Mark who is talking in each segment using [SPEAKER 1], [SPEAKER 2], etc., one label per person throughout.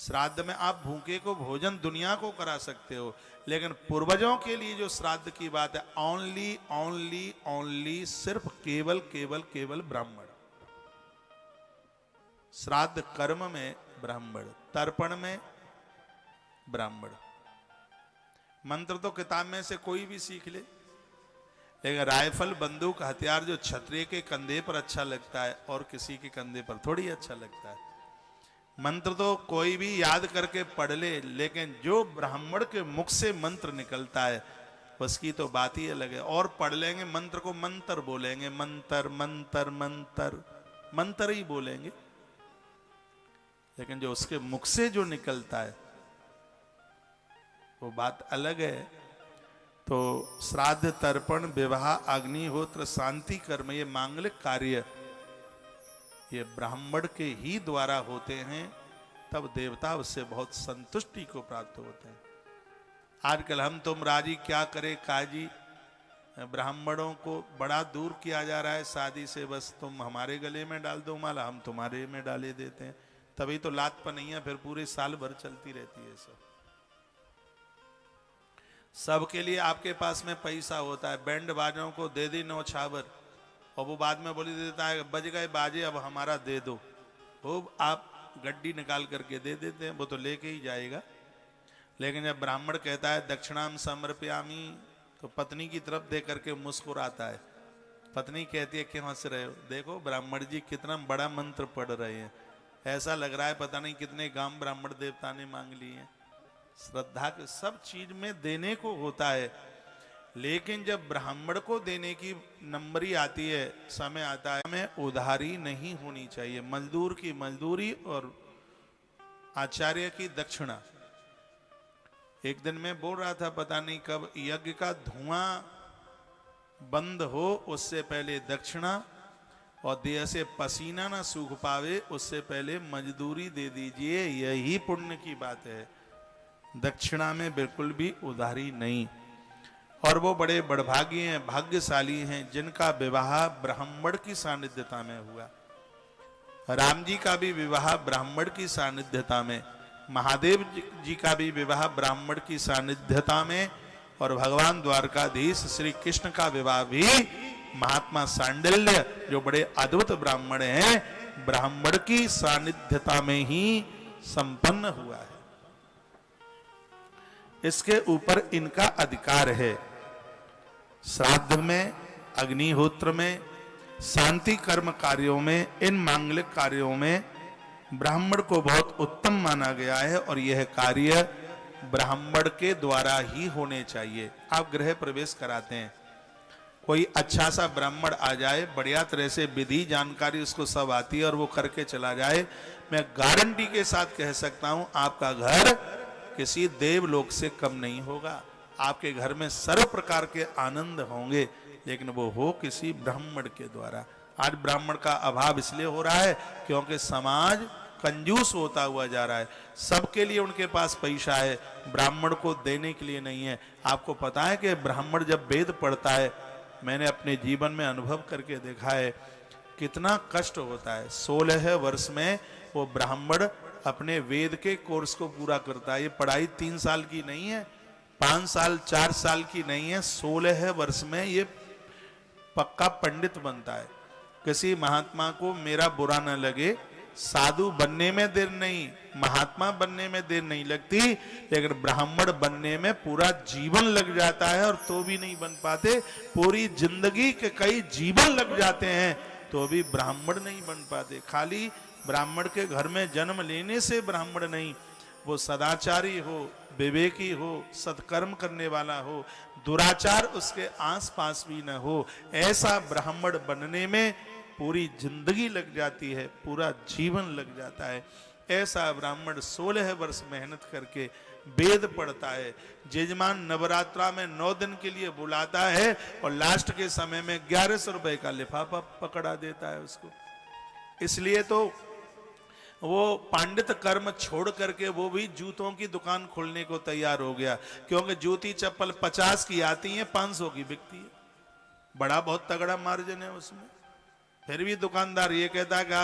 [SPEAKER 1] श्राद्ध में आप भूखे को भोजन दुनिया को करा सकते हो, लेकिन पूर्वजों के लिए जो श्राद्ध की बात है, ओनली ओनली ओनली, सिर्फ केवल केवल केवल ब्राह्मण। श्राद्ध कर्म में ब्राह्मण, तर्पण में ब्राह्मण। मंत्र तो किताब में से कोई भी सीख ले, लेकिन राइफल, बंदूक, हथियार जो क्षत्रिय के कंधे पर अच्छा लगता है और किसी के कंधे पर थोड़ी अच्छा लगता है। मंत्र तो कोई भी याद करके पढ़ ले, लेकिन जो ब्राह्मण के मुख से मंत्र निकलता है उसकी तो बात ही अलग है। और पढ़ लेंगे मंत्र को, मंत्र बोलेंगे, मंत्र मंत्र मंत्र मंत्र ही बोलेंगे, लेकिन जो उसके मुख से जो निकलता है वो बात अलग है। तो श्राद्ध, तर्पण, विवाह, अग्निहोत्र, शांति कर्म, ये मांगलिक कार्य ये ब्राह्मण के ही द्वारा होते हैं, तब देवता उससे बहुत संतुष्टि को प्राप्त होते हैं। आजकल हम तुम राजी क्या करे काजी, ब्राह्मणों को बड़ा दूर किया जा रहा है शादी से, बस तुम हमारे गले में डाल दो माला, हम तुम्हारे में डाले देते हैं, तभी तो लात पनैया फिर पूरे साल भर चलती रहती है। सबके लिए आपके पास में पैसा होता है, बैंड बाजों को दे दी नौछावर, और वो बाद में बोली देता है बज गए बाजे अब हमारा दे दो, वो आप गड्डी निकाल करके दे देते हैं, वो तो लेके ही जाएगा। लेकिन जब ब्राह्मण कहता है दक्षिणाम समर्पयामी, तो पत्नी की तरफ देख करके मुस्कुराता है। पत्नी कहती है क्यों हंस रहे हो, देखो ब्राह्मण जी कितना बड़ा मंत्र पढ़ रहे हैं, ऐसा लग रहा है पता नहीं कितने गांव ब्राह्मण देवता ने मांग लिए हैं। श्रद्धा के सब चीज में देने को होता है, लेकिन जब ब्राह्मण को देने की नंबरी आती है, समय आता है, हमें उधारी नहीं होनी चाहिए। मजदूर की मजदूरी और आचार्य की दक्षिणा। एक दिन मैं बोल रहा था, पता नहीं कब, यज्ञ का धुआं बंद हो उससे पहले दक्षिणा, और देह से पसीना ना सूख पावे उससे पहले मजदूरी दे दीजिए, यही पुण्य की बात है। दक्षिणा में बिल्कुल भी उधारी नहीं। और वो बड़े बड़भागी हैं, भाग्यशाली हैं जिनका विवाह ब्राह्मण की सानिध्यता में हुआ। राम जी का भी विवाह ब्राह्मण की सानिध्यता में, महादेव जी का भी विवाह ब्राह्मण की सानिध्यता में, और भगवान द्वारकाधीश श्री कृष्ण का विवाह भी महात्मा सांडिल्य जो बड़े अद्भुत ब्राह्मण हैं, ब्राह्मण की सानिध्यता में ही संपन्न हुआ है। इसके ऊपर इनका अधिकार है। श्राद्ध में, अग्निहोत्र में, शांति कर्म कार्यों में, इन मांगलिक कार्यों में ब्राह्मण को बहुत उत्तम माना गया है, और यह कार्य ब्राह्मण के द्वारा ही होने चाहिए। आप गृह प्रवेश कराते हैं, कोई अच्छा सा ब्राह्मण आ जाए, बढ़िया तरह से विधि जानकारी उसको सब आती है और वो करके चला जाए, मैं गारंटी के साथ कह सकता हूं आपका घर किसी देवलोक से कम नहीं होगा। आपके घर में सर्व प्रकार के आनंद होंगे, लेकिन वो हो किसी ब्राह्मण के द्वारा। आज ब्राह्मण का अभाव इसलिए हो रहा है क्योंकि समाज कंजूस होता हुआ जा रहा है। सबके लिए उनके पास पैसा है, ब्राह्मण को देने के लिए नहीं है। आपको पता है कि ब्राह्मण जब वेद पढ़ता है, मैंने अपने जीवन में अनुभव करके देखा है कितना कष्ट होता है। 16 वर्ष में वो ब्राह्मण अपने वेद के कोर्स को पूरा करता है। ये पढ़ाई 3 साल की नहीं है, 5 साल 4 साल की नहीं है, 16 वर्ष में ये पक्का पंडित बनता है। किसी महात्मा को मेरा बुरा न लगे, साधु बनने में देर नहीं, महात्मा बनने में देर नहीं लगती, लेकिन ब्राह्मण बनने में पूरा जीवन लग जाता है, और तो भी नहीं बन पाते। पूरी जिंदगी के कई जीवन लग जाते हैं तो भी ब्राह्मण नहीं बन पाते। खाली ब्राह्मण के घर में जन्म लेने से ब्राह्मण नहीं, वो सदाचारी हो, विवेकी हो, सत्कर्म करने वाला हो, दुराचार उसके आसपास भी न हो, ऐसा ब्राह्मण बनने में पूरी जिंदगी लग जाती है, पूरा जीवन लग जाता है। ऐसा ब्राह्मण 16 वर्ष मेहनत करके वेद पढ़ता है। जजमान नवरात्रा में 9 दिन के लिए बुलाता है और लास्ट के समय में 1100 रुपए का लिफाफा पकड़ा देता है उसको। इसलिए तो वो पांडित कर्म छोड़ करके वो भी जूतों की दुकान खोलने को तैयार हो गया, क्योंकि जूती चप्पल 50 की आती है, 500 की बिकती है। बड़ा बहुत तगड़ा मार्जिन है उसमें। फिर भी दुकानदार ये कहता है कि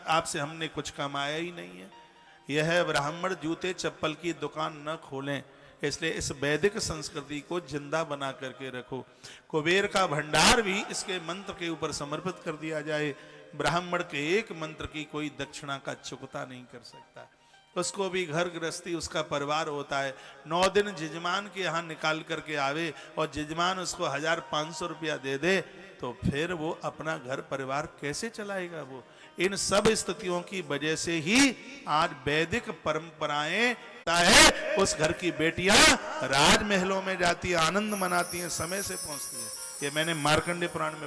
[SPEAKER 1] आपसे हमने कुछ कमाया ही नहीं है। यह ब्राह्मण जूते चप्पल की दुकान न खोलें, इसलिए इस वैदिक संस्कृति को जिंदा बना करके रखो। कुबेर का भंडार भी इसके मंत्र के ऊपर समर्पित कर दिया जाए। ब्राह्मण के एक मंत्र की कोई दक्षिणा का चुकता नहीं कर सकता। उसको भी घर गृहस्थी, उसका परिवार होता है। 9 दिन जजमान के यहाँ निकाल करके आवे और जजमान उसको 1500 रुपया दे दे, तो फिर वो अपना घर परिवार कैसे चलाएगा? वो इन सब स्थितियों की वजह से ही आज वैदिक परंपराएं है, उस घर की बेटियां राजमहलों में जाती है, आनंद मनाती हैं, समय से पहुंचती है। ये मैंने मार्कंडेय पुराण में